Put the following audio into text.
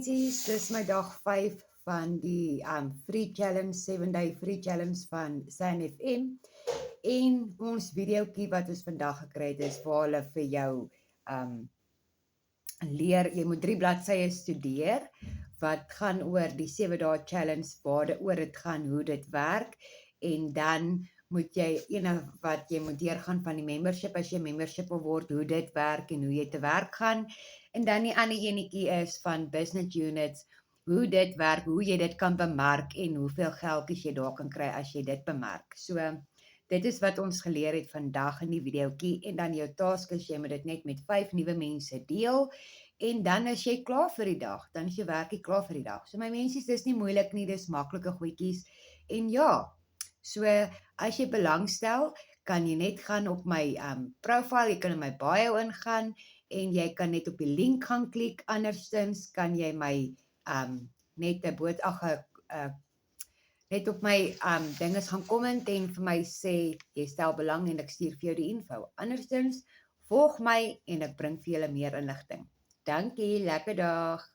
Mensies, dis my dag 5 van die free challenge, 7-day free challenge van SANFM. En ons videoetjie wat ons vandag gekry het is waar hulle vir jou leer, jy moet 3 bladsye studeer wat gaan oor die 7 dae challenge, waaroor dit gaan, hoe dit werk, en dan moet jy wat jy moet deurgaan van die membership, as jy membership wil word, hoe dit werk en hoe jy te werk gaan, en dan die ander enetjie is van business units, hoe dit werk, hoe jy dit kan bemark en hoeveel geldjies jy daar kan kry as jy dit bemark. So, dit is wat ons geleer het vandag in die videoetjie, en dan jou task is, jy moet dit net met 5 nuwe mense deel, en dan is jy klaar vir die dag, dan is jy werkie klaar vir die dag. So my mensies, dis nie moeilik nie, dis maklike goedjies, en ja, so as jy belangstel, kan jy net gaan op my profile, jy kan in my bio ingaan, en jy kan net op die link gaan klik, andersins kan jy my net net op my dinges gaan comment en vir my sê, jy stel belang en ek stuur vir jou die info. Andersins, volg my en ek bring vir julle meer inligting. Dankie, lekker dag.